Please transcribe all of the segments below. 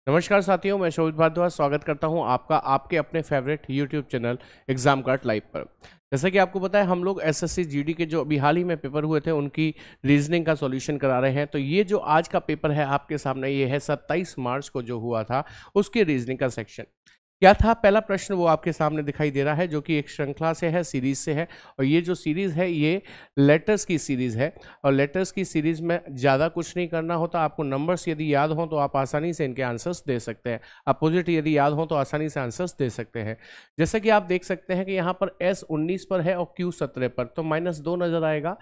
नमस्कार साथियों, मैं शोभित भारद्वाज स्वागत करता हूं आपका आपके अपने favourite YouTube channel exam card live पर। जैसा कि आपको पता है, हम लोग एसएससी जीडी के जो अभी हाल ही में पेपर हुए थे उनकी रीजनिंग का सॉल्यूशन करा रहे हैं। तो ये जो आज का पेपर है आपके सामने, ये है 27 मार्च को जो हुआ था उसकी रीजनिंग का सेक्शन। क्या था पहला प्रश्न, वो आपके सामने दिखाई दे रहा है, जो कि एक श्रृंखला से है, सीरीज से है। और ये जो सीरीज है ये लेटर्स की सीरीज है। और लेटर्स की सीरीज में ज़्यादा कुछ नहीं करना होता, आपको नंबर्स यदि याद हों तो आप आसानी से इनके आंसर्स दे सकते हैं। अपोजिट यदि याद हो तो आसानी से आंसर्स दे सकते हैं। जैसे कि आप देख सकते हैं कि यहाँ पर S 19 पर है और Q 17 पर, तो -2 नजर आएगा।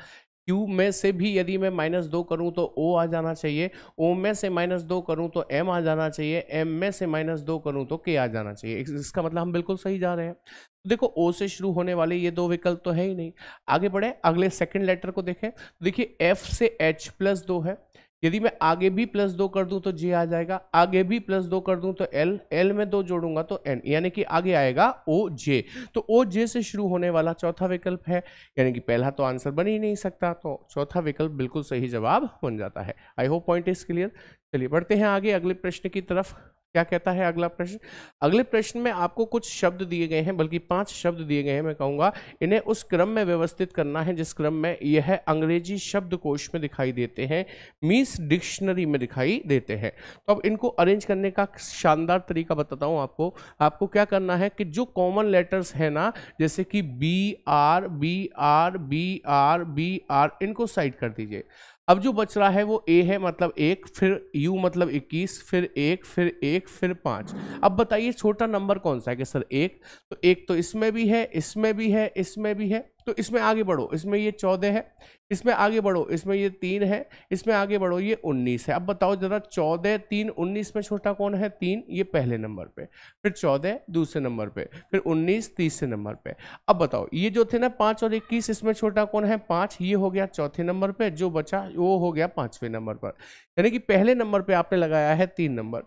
Q में से भी यदि मैं -2 करूं तो O आ जाना चाहिए, O में से -2 करूं तो M आ जाना चाहिए, M में से -2 करूं तो K आ जाना चाहिए। इसका मतलब हम बिल्कुल सही जा रहे हैं। तो देखो, O से शुरू होने वाले ये दो विकल्प तो है ही नहीं। आगे बढ़े, अगले सेकंड लेटर को देखें। देखिए, F से H +2 है। यदि मैं आगे भी +2 कर दूं तो J आ जाएगा, आगे भी +2 कर दूं तो L, L में 2 जोड़ूंगा तो N, यानी कि आगे आएगा OJ। तो OJ से शुरू होने वाला चौथा विकल्प है, यानी कि पहला तो आंसर बन ही नहीं सकता, तो चौथा विकल्प बिल्कुल सही जवाब बन जाता है। I hope point is clear. चलिए बढ़ते हैं आगे अगले प्रश्न की तरफ। क्या कहता है अगला प्रश्न? अगले प्रश्न में आपको कुछ शब्द दिए गए हैं, बल्कि 5 शब्द दिए गए हैं। मैं कहूंगा इन्हें उस क्रम में व्यवस्थित करना है जिस क्रम में यह अंग्रेजी शब्दकोश में दिखाई देते हैं, मीन्स डिक्शनरी में दिखाई देते हैं। तो अब इनको अरेंज करने का शानदार तरीका बताता हूं आपको। आपको क्या करना है कि जो कॉमन लेटर्स है ना, जैसे कि BR BR BR BR, इनको साइड कर दीजिए। अब जो बच रहा है वो A है, मतलब 1, फिर U मतलब 21, फिर 1, फिर 1, फिर 5। अब बताइए छोटा नंबर कौन सा है? कि सर 1, तो 1 तो इसमें भी है, इसमें भी है, इसमें भी है। तो इसमें आगे बढ़ो, इसमें ये 14 है। इसमें आगे बढ़ो, इसमें ये 3 है। इसमें आगे बढ़ो, ये 19 है। अब बताओ जरा, 14, 3, 19 में छोटा कौन है? 3, ये पहले नंबर पे, फिर 14 दूसरे नंबर पे, फिर 19 तीसरे नंबर पे। अब बताओ ये जो थे ना 5 और 21, इसमें छोटा कौन है? 5, ये हो गया चौथे नंबर पे, जो बचा वो हो गया 5वें नंबर पर। यानी कि पहले नंबर पे आपने लगाया है 3 नंबर,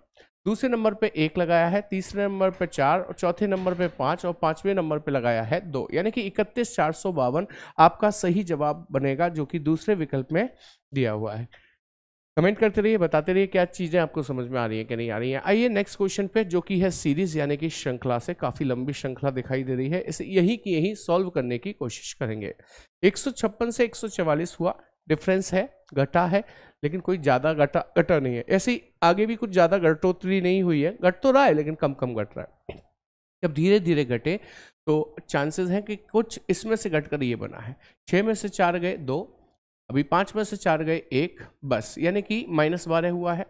दूसरे नंबर पे 1 लगाया है, तीसरे नंबर पे 4, और चौथे नंबर पे 5, और 5वें नंबर पे लगाया है 2। यानी कि 31,452 आपका सही जवाब बनेगा, जो कि दूसरे विकल्प में दिया हुआ है। कमेंट करते रहिए, बताते रहिए क्या चीज़ें आपको समझ में आ रही है कि नहीं आ रही है। आइए नेक्स्ट क्वेश्चन पे, जो कि है सीरीज यानी कि श्रृंखला से। काफ़ी लंबी श्रृंखला दिखाई दे रही है, इसे यही की यही सॉल्व करने की कोशिश करेंगे। 156 से 144 हुआ, डिफरेंस है, घटा है, लेकिन कोई ज़्यादा घटा नहीं है। ऐसे ही आगे भी कुछ ज़्यादा घटोतरी नहीं हुई है, घट तो रहा है लेकिन कम कम घट रहा है। जब धीरे धीरे घटे तो चांसेस हैं कि कुछ इसमें से घटकर ये बना है। 6 में से 4 गए 2, अभी 5 में से 4 गए 1, बस, यानी कि -12 हुआ है।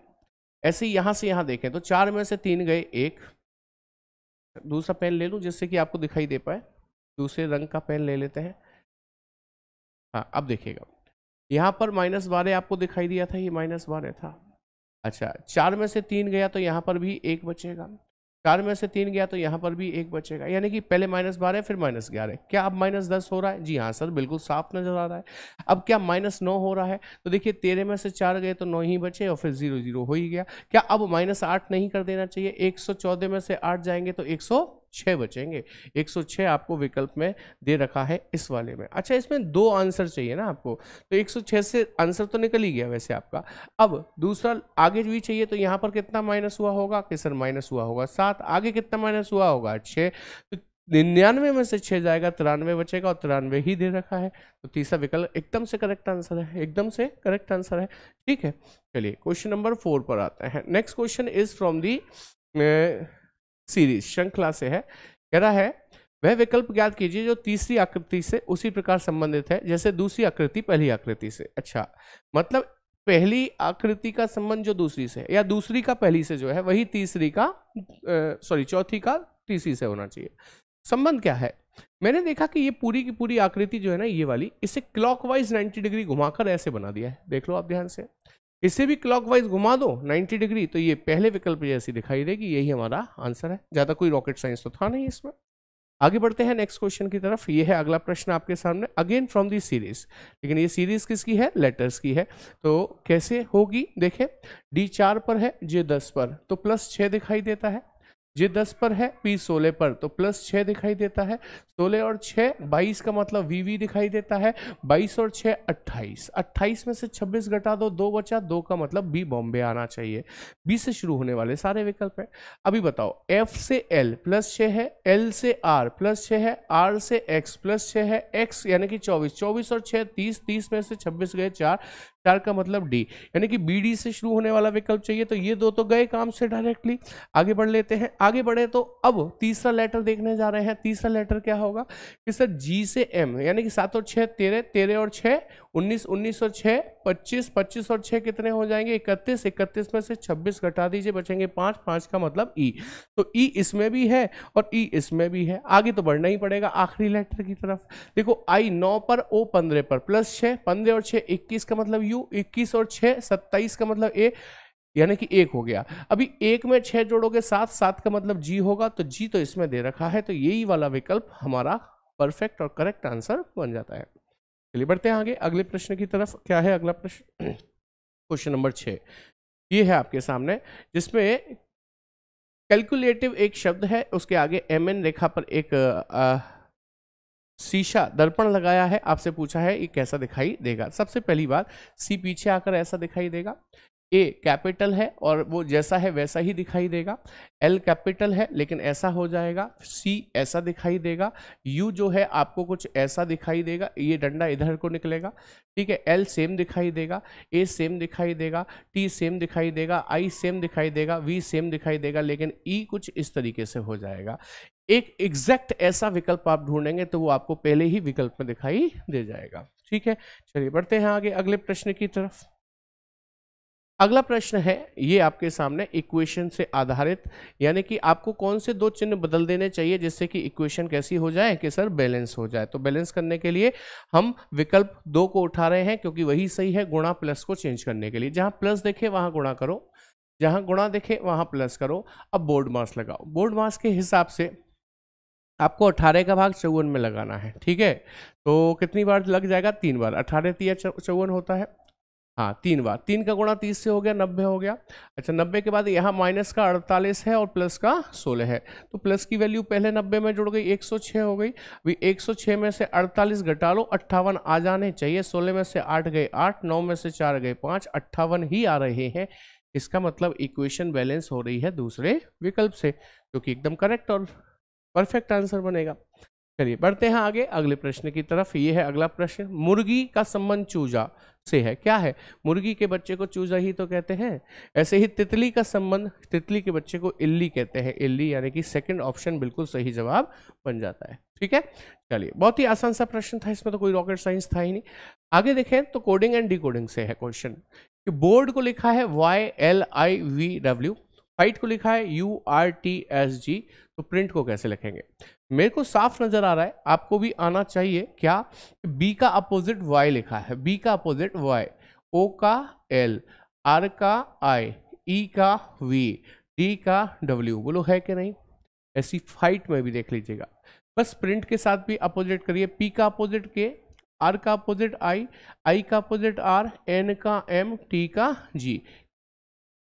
ऐसे ही यहाँ से यहाँ देखें तो 4 में से 3 गए 1। दूसरा पेन ले लूँ जिससे कि आपको दिखाई दे पाए, दूसरे रंग का पेन ले लेते हैं। हाँ, अब देखिएगा, यहाँ पर -12 आपको दिखाई दिया था, ये -12 था। अच्छा, 4 में से 3 गया तो यहाँ पर भी 1 बचेगा, 4 में से 3 गया तो यहाँ पर भी 1 बचेगा, यानी कि पहले -12 फिर -11। क्या अब -10 हो रहा है? जी हाँ सर, बिल्कुल साफ नजर आ रहा है। अब क्या -9 हो रहा है? तो देखिए 13 में से 4 गए तो 9 ही बचे, और फिर 0 0 हो ही गया। क्या अब -8 नहीं कर देना चाहिए? 114 में से 8 जाएंगे तो 106 बचेंगे। 106 आपको विकल्प में दे रखा है इस वाले में। अच्छा, इसमें 2 आंसर चाहिए ना आपको, तो 106 से आंसर तो निकल ही गया वैसे आपका। अब दूसरा आगे भी चाहिए, तो यहाँ पर कितना माइनस हुआ होगा? कि सर माइनस हुआ होगा 7, आगे कितना माइनस हुआ होगा? 6। तो 99 में से 6 जाएगा, 93 बचेगा, और 93 ही दे रखा है। तो तीसरा विकल्प एकदम से करेक्ट आंसर है, एकदम से करेक्ट आंसर है। ठीक है, चलिए क्वेश्चन नंबर 4 पर आते हैं। Next question is from the series, श्रृंखला से है। कह रहा है वह विकल्प ज्ञात कीजिए जो तीसरी आकृति से उसी प्रकार संबंधित है जैसे दूसरी आकृति पहली आकृति से। अच्छा, मतलब पहली आकृति का संबंध जो दूसरी से है, या दूसरी का पहली से जो है, वही तीसरी का चौथी का तीसरी से होना चाहिए। संबंध क्या है? मैंने देखा कि ये पूरी की पूरी आकृति जो है ना, ये वाली, इसे क्लॉकवाइज 90 डिग्री घुमाकर ऐसे बना दिया है। देख लो आप ध्यान से, इसे भी क्लॉकवाइज घुमा दो 90 डिग्री, तो ये पहले विकल्प जैसी दिखाई देगी। यही हमारा आंसर है, ज्यादा कोई रॉकेट साइंस तो था नहीं इसमें। आगे बढ़ते हैं नेक्स्ट क्वेश्चन की तरफ। ये है अगला प्रश्न आपके सामने, अगेन फ्रॉम दी सीरीज, लेकिन ये सीरीज किसकी है? लेटर्स की है। तो कैसे होगी? देखें, D 4 पर है, J 10 पर, तो +6 दिखाई देता है। J 10 पर है, P 16 पर, तो +6 दिखाई देता है। 16 और 6 22 का मतलब VV दिखाई देता है। 22 और 6 28, 28 में से 26 घटा दो, 2 बचा, 2 का मतलब B बॉम्बे आना चाहिए। B से शुरू होने वाले सारे विकल्प हैं। अभी बताओ, F से L +6 है, L से R +6 है, R से X +6 है, X यानी कि 24, 24 और 6 30, 30 में से 26 गए 4, 4 का मतलब D, यानी कि BD से शुरू होने वाला विकल्प चाहिए। तो ये दो तो गए काम से डायरेक्टली। आगे बढ़ लेते हैं, आगे बढ़े तो अब तीसरा लेटर देखने जा रहे हैं। तीसरा लेटर क्या होगा कि सर G से M, यानी कि 7 और 6 13, 13 और 6 19, 19 और 6 25, 25 और 6 कितने हो जाएंगे 31, 31 में से 26 घटा दीजिए, बचेंगे 5, 5 का मतलब E। तो E इसमें भी है और E इसमें भी है। आगे तो बढ़ना ही पड़ेगा आखिरी लेटर की तरफ। देखो I 9 पर, O 15 पर, +6, 15 और 6 21 का मतलब U, 21 और 6 27 का मतलब A, यानी कि 1 हो गया। अभी 1 में 6 जोड़ोगे 7, 7 का मतलब G होगा, तो G तो इसमें दे रखा है, तो यही वाला विकल्प हमारा परफेक्ट और करेक्ट आंसर बन जाता है। चलिए बढ़ते हैं आगे अगले प्रश्न की तरफ। क्या है अगला प्रश्न? क्वेश्चन नंबर 6 ये है आपके सामने, जिसमें कैलकुलेटिव एक शब्द है, उसके आगे MN रेखा पर एक शीशा दर्पण लगाया है। आपसे पूछा है ये कैसा दिखाई देगा। सबसे पहली बात, C पीछे आकर ऐसा दिखाई देगा। A कैपिटल है और वो जैसा है वैसा ही दिखाई देगा। L कैपिटल है लेकिन ऐसा हो जाएगा। C ऐसा दिखाई देगा। U जो है आपको कुछ ऐसा दिखाई देगा, ये डंडा इधर को निकलेगा, ठीक है। L सेम दिखाई देगा, A सेम दिखाई देगा, T सेम दिखाई देगा, I सेम दिखाई देगा, V सेम दिखाई देगा, लेकिन E कुछ इस तरीके से हो जाएगा। एक एग्जैक्ट ऐसा विकल्प आप ढूंढेंगे तो वो आपको पहले ही विकल्प में दिखाई दे जाएगा, ठीक है। चलिए बढ़ते हैं आगे अगले प्रश्न की तरफ। अगला प्रश्न है ये आपके सामने इक्वेशन से आधारित, यानी कि आपको कौन से दो चिन्ह बदल देने चाहिए जिससे कि इक्वेशन कैसी हो जाए कि सर बैलेंस हो जाए। तो बैलेंस करने के लिए हम विकल्प 2 को उठा रहे हैं क्योंकि वही सही है गुणा प्लस को चेंज करने के लिए। जहां प्लस देखे वहां गुणा करो, जहां गुणा देखे वहां प्लस करो। अब बोर्ड मास लगाओ। बोर्ड मास के हिसाब से आपको 18 का भाग 54 में लगाना है, ठीक है। तो कितनी बार लग जाएगा? 3 बार। 18 तिया 54 होता है, हाँ 3 बार। 3 का गुणा 30 से हो गया, 90 हो गया। अच्छा 90 के बाद यहाँ माइनस का 48 है और प्लस का 16 है, तो प्लस की वैल्यू पहले 90 में जुड़ गई, 106 हो गई। अभी 106 में से 48 घटा लो, 58 आ जाने चाहिए। 16 में से 8 गए 8, 9 में से 4 गए 5, 58 ही आ रहे हैं। इसका मतलब इक्वेशन बैलेंस हो रही है दूसरे विकल्प से, जो कि एकदम करेक्ट और परफेक्ट आंसर बनेगा। चलिए बढ़ते हैं आगे अगले प्रश्न की तरफ। ये है अगला प्रश्न, मुर्गी का संबंध चूजा से है। क्या है? मुर्गी के बच्चे को चूजा ही तो कहते हैं। ऐसे ही तितली का संबंध, तितली के बच्चे को इल्ली कहते हैं। इल्ली, यानी कि सेकंड ऑप्शन बिल्कुल सही जवाब बन जाता है, ठीक है। चलिए बहुत ही आसान सा प्रश्न था, इसमें तो कोई रॉकेट साइंस था ही नहीं। आगे देखें तो कोडिंग एंड डिकोडिंग से है क्वेश्चन। बोर्ड को लिखा है YLIVW, फाइट को लिखा है URTSG, तो प्रिंट को कैसे लिखेंगे? मेरे को साफ नजर आ रहा है, आपको भी आना चाहिए। क्या? B का अपोजिट Y लिखा है, B का अपोजिट Y, O का L, R का I, E का V, D का W, बोलो है कि नहीं? ऐसी फाइट में भी देख लीजिएगा। बस प्रिंट के साथ भी अपोजिट करिए। P का अपोजिट K, R का अपोजिट I का अपोजिट R, N का M, T का G,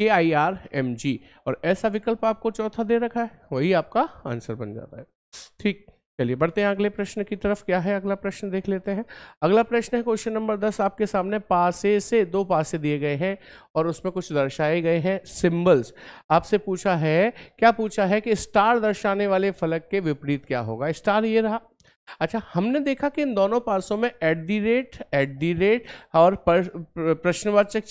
KIRMG, और ऐसा विकल्प आपको चौथा दे रखा है, वही आपका आंसर बन जाता है, ठीक। चलिए बढ़ते हैं अगले प्रश्न की तरफ। क्या है अगला प्रश्न देख लेते हैं। अगला प्रश्न है क्वेश्चन नंबर 10 आपके सामने। पासे से दो पासे दिए गए हैं और उसमें कुछ दर्शाए गए हैं सिंबल्स। आपसे पूछा है, क्या पूछा है कि स्टार दर्शाने वाले फलक के विपरीत क्या होगा। स्टार ये रहा। अच्छा हमने देखा कि इन दोनों पार्सों में एट दी रेट और प्रश्नवाचक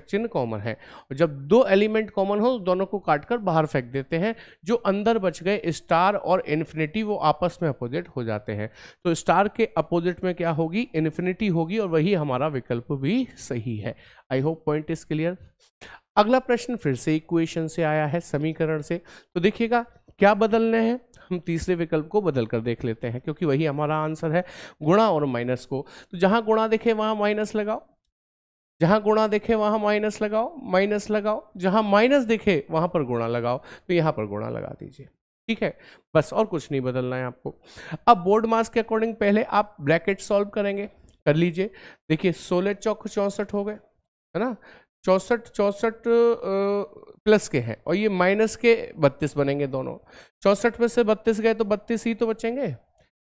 चिन्ह कॉमन है। और जब दो एलिमेंट कॉमन हो दोनों को काटकर बाहर फेंक देते हैं। जो अंदर बच गए स्टार और इन्फिनिटी, वो आपस में अपोजिट हो जाते हैं। तो स्टार के अपोजिट में क्या होगी? इन्फिनिटी होगी, और वही हमारा विकल्प भी सही है। I hope point is clear. अगला प्रश्न फिर से इक्वेशन से आया है, समीकरण से। तो देखिएगा क्या बदलने हैं, हम तीसरे विकल्प को बदल कर देख लेते हैं, क्योंकि वही हमारा आंसर है, गुणा और माइनस को। तो जहां गुणा दिखे वहां माइनस लगाओ, जहां गुणा दिखे वहां माइनस लगाओ, जहां माइनस दिखे वहां पर गुणा लगाओ, तो यहां पर गुणा लगा दीजिए, ठीक है। बस और कुछ नहीं बदलना है आपको। अब बोर्ड मास के अकॉर्डिंग पहले आप ब्रैकेट सॉल्व करेंगे, कर लीजिए। देखिए 16 चौक 64 हो गए, है ना। 64 64 प्लस के हैं और ये माइनस के 32 बनेंगे दोनों। 64 में से 32 गए तो 32 ही तो बचेंगे,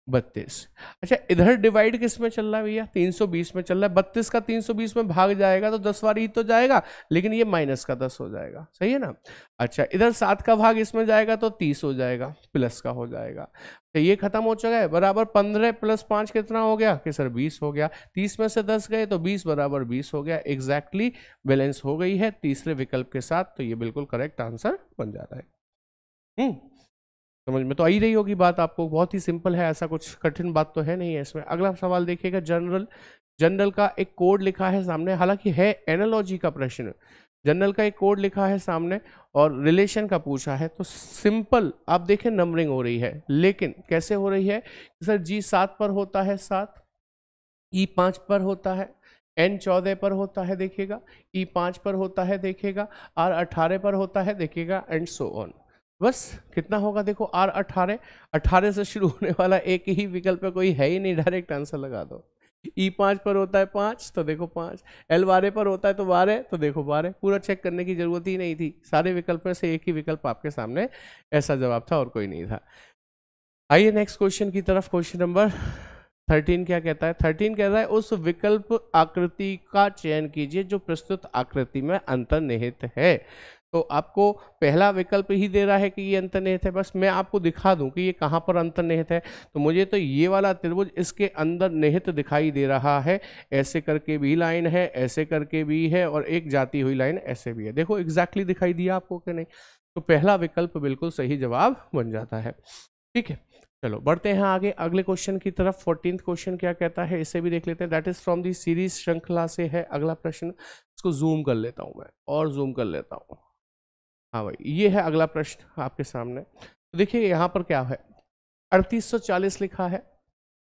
32। अच्छा इधर डिवाइड किस में चल रहा है भैया, 320 में चल रहा है। 32 का 320 में भाग जाएगा तो 10 बार ही तो जाएगा, लेकिन ये माइनस का 10 हो जाएगा, सही है ना। अच्छा इधर 7 का भाग इसमें जाएगा तो 30 हो जाएगा, प्लस का हो जाएगा। तो ये खत्म हो चुका है। बराबर 15 प्लस 5 कितना हो गया कि सर 20 हो गया। 30 में से 10 गए तो 20 बराबर 20 हो गया। एग्जैक्टली बैलेंस हो गई है तीसरे विकल्प के साथ, तो ये बिल्कुल करेक्ट आंसर बन जाता है। समझ में तो आ ही रही होगी बात आपको, बहुत ही सिंपल है, ऐसा कुछ कठिन बात तो है नहीं है इसमें। अगला सवाल देखिएगा, जनरल का एक कोड लिखा है सामने, हालांकि है एनालॉजी का प्रश्न। जनरल का एक कोड लिखा है सामने और रिलेशन का पूछा है, तो सिंपल आप देखें नंबरिंग हो रही है, लेकिन कैसे हो रही है सर, जी 7 पर होता है 7, ई 5 पर होता है, एन 14 पर होता है देखिएगा, ई 5 पर होता है देखिएगा, आर 18 पर होता है देखिएगा, एंड सो ऑन। बस कितना होगा देखो, आर 18 से शुरू होने वाला एक ही विकल्प है, कोई है ही नहीं, डायरेक्ट आंसर लगा दो। ई 5 पर होता है 5 तो देखो 5, एल 12 पर होता है तो 12 तो देखो 12। पूरा चेक करने की जरूरत ही नहीं थी, सारे विकल्प में से एक ही विकल्प आपके सामने ऐसा जवाब था और कोई नहीं था। आइए नेक्स्ट क्वेश्चन की तरफ। क्वेश्चन नंबर 13 क्या कहता है, 13 कहता है उस विकल्प आकृति का चयन कीजिए जो प्रस्तुत आकृति में अंतर्निहित है। तो आपको पहला विकल्प ही दे रहा है कि ये अंतर्निहित है, बस मैं आपको दिखा दूं कि ये कहाँ पर अंतर्निहित है। तो मुझे तो ये वाला त्रिभुज इसके अंदर निहित दिखाई दे रहा है, ऐसे करके भी लाइन है, ऐसे करके भी है, और एक जाती हुई लाइन ऐसे भी है। देखो एग्जैक्टली दिखाई दिया आपको कि नहीं, तो पहला विकल्प बिल्कुल सही जवाब बन जाता है। ठीक है, चलो बढ़ते हैं आगे अगले क्वेश्चन की तरफ। 14th क्वेश्चन क्या कहता है, इसे भी देख लेते हैं। That is from the series श्रृंखला से है अगला प्रश्न। इसको जूम कर लेता हूं मैं, और जूम कर लेता हूं। हाँ भाई, ये है अगला प्रश्न आपके सामने। तो देखिए यहाँ पर क्या है, 3840 लिखा है,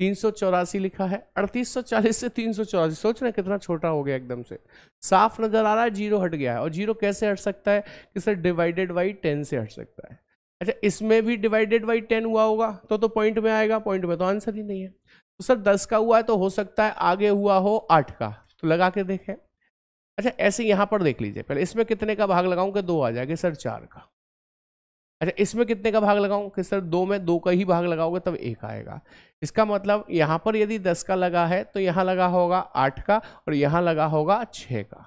384 लिखा है। 3840 से 384, सोच रहे हैं कितना छोटा हो गया, एकदम से साफ नजर आ रहा है, जीरो हट गया है। और जीरो कैसे हट सकता है कि सर डिवाइडेड बाई 10 से हट सकता है। अच्छा इसमें भी डिवाइडेड बाई 10 हुआ होगा तो पॉइंट में आएगा, पॉइंट में तो आंसर ही नहीं है। तो सर 10 का हुआ है तो हो सकता है आगे हुआ हो 8 का, तो लगा के देखें। अच्छा ऐसे यहां पर देख लीजिए, पहले इसमें कितने का भाग लगाऊं कि 2 आ जाएगा, सर 4 का। अच्छा इसमें कितने का भाग लगाऊं कि सर 2 में 2 का ही भाग लगाओगे तब 1 आएगा। इसका मतलब यहां पर यदि 10 का लगा है तो यहां लगा होगा 8 का, और यहां लगा होगा 6 का,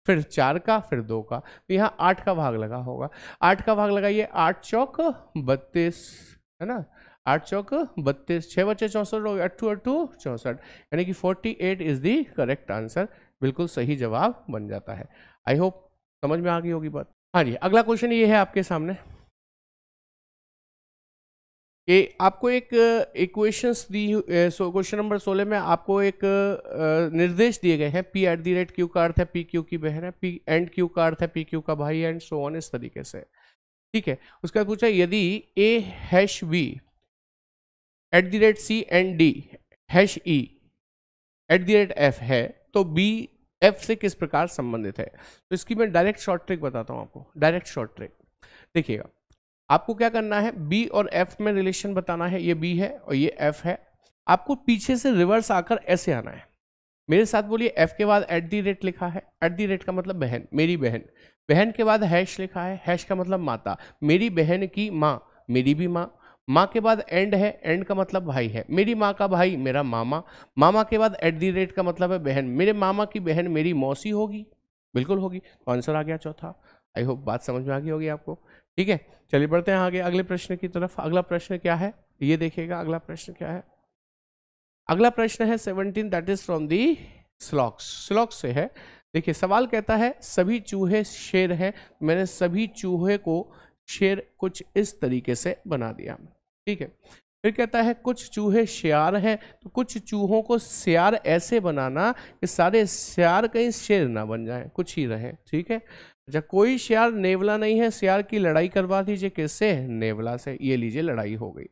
फिर 4 का, फिर 2 का, तो यहाँ 8 का भाग लगा होगा। 8 का भाग लगाइए, 8 चौक 32 है ना, 8 चौक 32, 6 बचे 64 हो गए, 8 8 64, यानी कि 48 इज दी करेक्ट आंसर, बिल्कुल सही जवाब बन जाता है। आई होप समझ में आ गई होगी बात। हाँ जी, अगला क्वेश्चन ये है आपके सामने कि आपको एक इक्वेशंस दी, क्वेश्चन नंबर 16 में आपको एक निर्देश दिए गए हैं। P@Q का अर्थ है P Q की बहन है, P&Q का अर्थ है P Q का भाई है, एंड सो ऑन, इस तरीके से। ठीक है, उसके बाद पूछा यदि A#B @C&D #E @F है तो B F से किस प्रकार संबंधित है। तो इसकी मैं डायरेक्ट शॉर्ट ट्रिक बताता हूँ आपको, डायरेक्ट शॉर्ट ट्रिक। देखिएगा आपको क्या करना है, B और F में रिलेशन बताना है। ये B है और ये F है, आपको पीछे से रिवर्स आकर ऐसे आना है। मेरे साथ बोलिए, F के बाद @ लिखा है, @ का मतलब बहन, मेरी बहन। बहन के बाद हैश लिखा है, हैश का मतलब माता, मेरी बहन की माँ, मेरी भी माँ। माँ के बाद एंड है, एंड का मतलब भाई है, मेरी माँ का भाई मेरा मामा। मामा के बाद @ का मतलब है बहन, मेरे मामा की बहन मेरी मौसी होगी, बिल्कुल होगी। तो आंसर आ गया चौथा। आई होप बात समझ में आ गई होगी आपको। ठीक है, चलिए बढ़ते हैं आगे अगले प्रश्न की तरफ। अगला प्रश्न क्या है ये देखिएगा, अगला प्रश्न क्या है। अगला प्रश्न है 17, दैट इज फ्रॉम दी स्लॉक्स से है। देखिए सवाल कहता है सभी चूहे शेर हैं, मैंने सभी चूहे को शेर कुछ इस तरीके से बना दिया। ठीक है, फिर कहता है कुछ चूहे शेर हैं, तो कुछ चूहों को शेर ऐसे बनाना कि सारे शेर कहीं शेर ना बन जाएं, कुछ ही रहे। ठीक है, अच्छा कोई शेर नेवला नहीं है, शेर की लड़ाई करवा दीजिए किससे, नेवला से। ये लीजिए लड़ाई हो गई।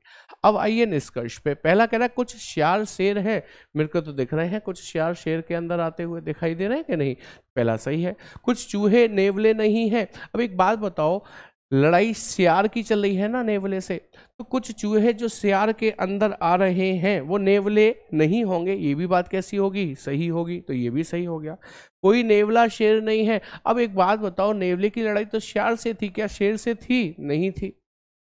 अब आइए निष्कर्ष पे। पहला कह रहा है कुछ शेर शेर है, मेरे को तो दिख रहे हैं कुछ शेर शेर के अंदर आते हुए दिखाई दे रहे हैं कि नहीं, पहला सही है। कुछ चूहे नेवले नहीं है। अब एक बात बताओ, लड़ाई सियार की चल रही है ना नेवले से, तो कुछ चूहे जो सियार के अंदर आ रहे हैं वो नेवले नहीं होंगे, ये भी बात कैसी होगी, सही होगी, तो ये भी सही हो गया। कोई नेवला शेर नहीं है। अब एक बात बताओ, नेवले की लड़ाई तो सियार से थी, क्या शेर से थी? नहीं थी।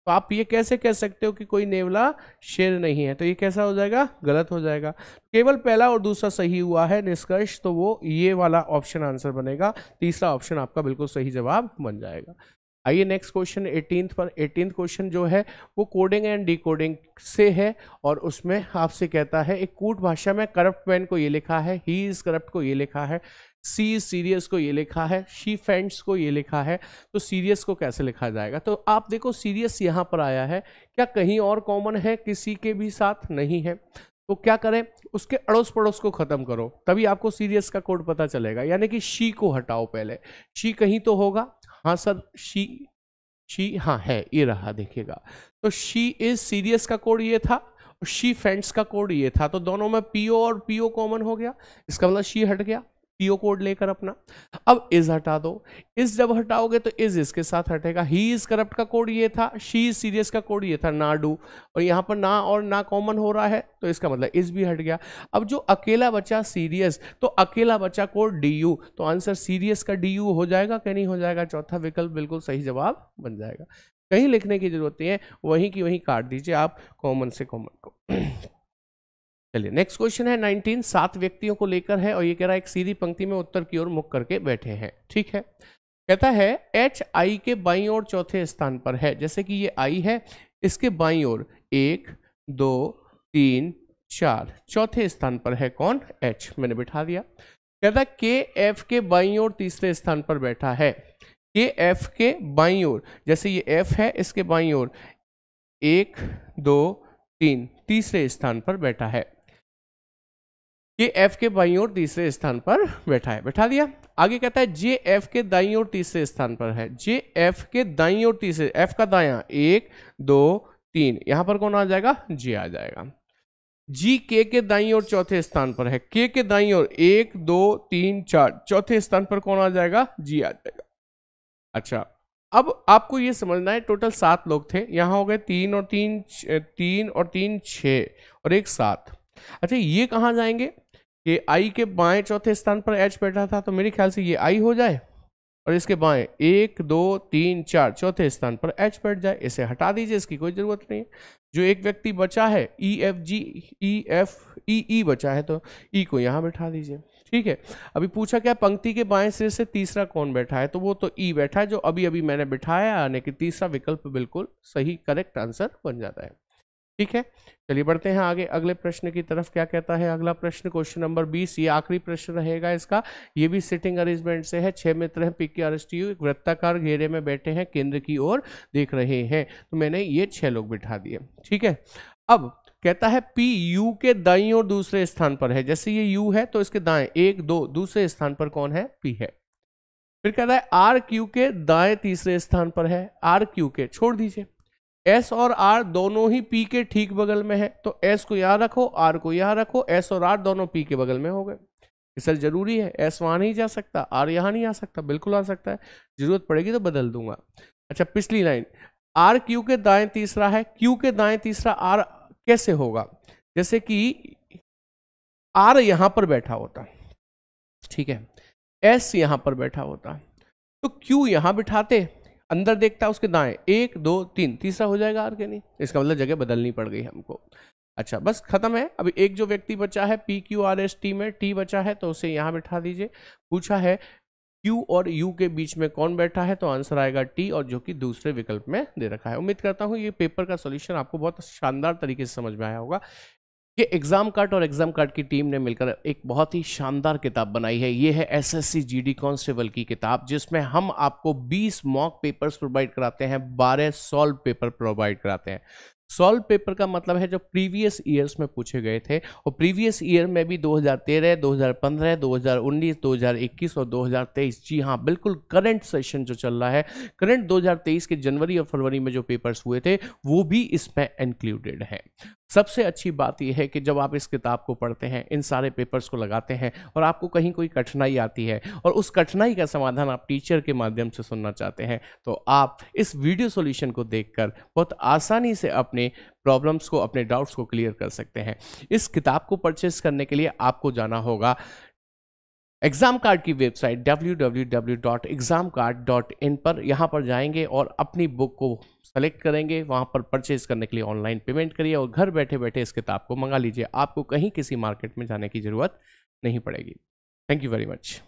तो आप ये कैसे कह सकते हो कि कोई नेवला शेर नहीं है? तो ये कैसा हो जाएगा, गलत हो जाएगा। केवल पहला और दूसरा सही हुआ है निष्कर्ष, तो वो ये वाला ऑप्शन आंसर बनेगा। तीसरा ऑप्शन आपका बिल्कुल सही जवाब बन जाएगा। आइए नेक्स्ट क्वेश्चन 18th पर। 18th क्वेश्चन जो है वो कोडिंग एंड डिकोडिंग से है, और उसमें आपसे कहता है एक कूट भाषा में करप्ट मैन को ये लिखा है, ही इज करप्ट को ये लिखा है, सी इज सीरियस को ये लिखा है, शी फेंट्स को ये लिखा है, तो सीरियस को कैसे लिखा जाएगा? तो आप देखो सीरियस यहाँ पर आया है, क्या कहीं और कॉमन है किसी के भी साथ? नहीं है। तो क्या करें, उसके अड़ोस पड़ोस को खत्म करो, तभी आपको सीरियस का कोड पता चलेगा। यानी कि शी को हटाओ पहले, शी कहीं तो होगा, हाँ सर शी हाँ है, ये रहा देखिएगा। तो शी इज सीरियस का कोड ये था और शी फेंट्स का कोड ये था, तो दोनों में पीओ और पीओ कॉमन हो गया, इसका मतलब शी हट गया पीओ कोड लेकर अपना। अब इज हटा दो, इज जब हटाओगे तो इज इसके साथ हटेगा। ही इज करप्ट का कोड ये था, शी इज सीरियस का कोड ये था ना डू, और यहाँ पर ना और ना कॉमन हो रहा है, तो इसका मतलब इज भी हट गया। अब जो अकेला बचा सीरियस, तो अकेला बचा कोड डी यू, तो आंसर सीरियस का डी यू हो जाएगा कि नहीं हो जाएगा? चौथा विकल्प बिल्कुल सही जवाब बन जाएगा। कहीं लिखने की जरूरत नहीं है, वहीं की वहीं काट दीजिए आप कॉमन से कॉमन को। चलिए नेक्स्ट क्वेश्चन है 19, 7 व्यक्तियों को लेकर है, और ये कह रहा है एक सीधी पंक्ति में उत्तर की ओर मुख करके बैठे हैं। ठीक है, कहता है एच आई के बाईं ओर चौथे स्थान पर है। जैसे कि ये आई है, इसके बाईं ओर 1 2 3 4 चौथे स्थान पर है कौन? एच, मैंने बिठा दिया। कहता है के एफ के बाईं ओर तीसरे स्थान पर बैठा है। के एफ के बाईं ओर, जैसे ये एफ है, इसके बाईं ओर 1 2 3 तीसरे स्थान पर बैठा है। ये एफ के बाईं ओर तीसरे स्थान पर बैठा है, बैठा दिया। आगे कहता है जे एफ के दाईं ओर तीसरे स्थान पर है। जे एफ के दाईं ओर तीसरे, एफ का दायां 1 2 3, यहां पर कौन आ जाएगा? जे आ जाएगा। जी के दाईं ओर चौथे स्थान पर है। के दाईं ओर 1 2 3 4 चौथे स्थान पर कौन आ जाएगा? जी आ जाएगा। अच्छा, अब आपको ये समझना है टोटल 7 लोग थे, यहां हो गए 3 और 3 6 और 1 7। अच्छा, ये कहाँ जाएंगे? कि आई के बाएं चौथे स्थान पर एच बैठा था, तो मेरे ख्याल से ये आई हो जाए, और इसके बाएं 1 2 3 4 चौथे स्थान पर एच बैठ जाए। इसे हटा दीजिए, इसकी कोई जरूरत नहीं है। जो एक व्यक्ति बचा है E F G E F E बचा है, तो ई को यहाँ बैठा दीजिए। ठीक है, अभी पूछा क्या पंक्ति के बाएं सिरे से तीसरा कौन बैठा है, तो वो तो ई बैठा है जो अभी अभी मैंने बिठाया, यानी कि तीसरा विकल्प बिल्कुल सही करेक्ट आंसर बन जाता है। ठीक है, चलिए बढ़ते हैं आगे अगले प्रश्न की तरफ। क्या कहता है अगला प्रश्न? क्वेश्चन नंबर 20, ये आखिरी प्रश्न रहेगा इसका। ये भी सिटिंग अरेंजमेंट से है। 6 मित्र हैं PQRSTU, एक वृत्ताकार घेरे में बैठे हैं, केंद्र की ओर देख रहे हैं, तो मैंने ये 6 लोग बिठा दिए। ठीक है, अब कहता है पी यू के दाईं ओर दूसरे स्थान पर है। जैसे ये यू है तो इसके दाएं 1 2 दूसरे स्थान पर कौन है? पी है। फिर कहता है आर क्यू के दाएं तीसरे स्थान पर है। आर क्यू के छोड़ दीजिए, एस और आर दोनों ही पी के ठीक बगल में है, तो एस को यहां रखो, आर को यहां रखो, एस और आर दोनों पी के बगल में हो गए। सर जरूरी है एस वहां नहीं जा सकता, आर यहां नहीं आ सकता? बिल्कुल आ सकता है, जरूरत पड़ेगी तो बदल दूंगा। अच्छा, पिछली लाइन, आर क्यू के दाएं तीसरा है। क्यू के दाएं तीसरा आर कैसे होगा? जैसे कि आर यहां पर बैठा होता, ठीक है, एस यहां पर बैठा होता, तो क्यू यहां बिठाते, अंदर देखता है उसके दाएं 1 2 3 तीसरा हो जाएगा आर के नहीं? इसका मतलब जगह बदलनी पड़ गई हमको। अच्छा, बस खत्म है। अभी एक जो व्यक्ति बचा है PQRST में, टी बचा है, तो उसे यहाँ बिठा दीजिए। पूछा है Q और U के बीच में कौन बैठा है, तो आंसर आएगा टी, और जो कि दूसरे विकल्प में दे रखा है। उम्मीद करता हूँ ये पेपर का सॉल्यूशन आपको बहुत शानदार तरीके से समझ में आया होगा। ये एग्जाम कार्ड और एग्जाम कार्ड की टीम ने मिलकर एक बहुत ही शानदार किताब बनाई है। ये है SSC GD कांस्टेबल की किताब, जिसमें हम आपको 20 मॉक पेपर्स प्रोवाइड कराते हैं, 12 सॉल्व पेपर प्रोवाइड कराते हैं। सॉल्व पेपर का मतलब है जो प्रीवियस ईयर्स में पूछे गए थे, और प्रीवियस ईयर में भी 2013, 2015, 2019, 2021 और 2023। जी हाँ, बिल्कुल करंट सेशन जो चल रहा है, करंट 2023 के जनवरी और फरवरी में जो पेपर्स हुए थे वो भी इसमें इंक्लूडेड है। सबसे अच्छी बात यह है कि जब आप इस किताब को पढ़ते हैं, इन सारे पेपर्स को लगाते हैं और आपको कहीं कोई कठिनाई आती है और उस कठिनाई का समाधान आप टीचर के माध्यम से सुनना चाहते हैं, तो आप इस वीडियो सॉल्यूशन को देखकर बहुत आसानी से अपने प्रॉब्लम्स को, अपने डाउट्स को क्लियर कर सकते हैं। इस किताब को परचेस करने के लिए आपको जाना होगा एग्जाम कार्ड की वेबसाइट www.examcard.in पर। यहाँ पर जाएंगे और अपनी बुक को सेलेक्ट करेंगे, वहाँ पर परचेज करने के लिए ऑनलाइन पेमेंट करिए और घर बैठे बैठे इस किताब को मंगा लीजिए। आपको कहीं किसी मार्केट में जाने की ज़रूरत नहीं पड़ेगी। Thank you very much.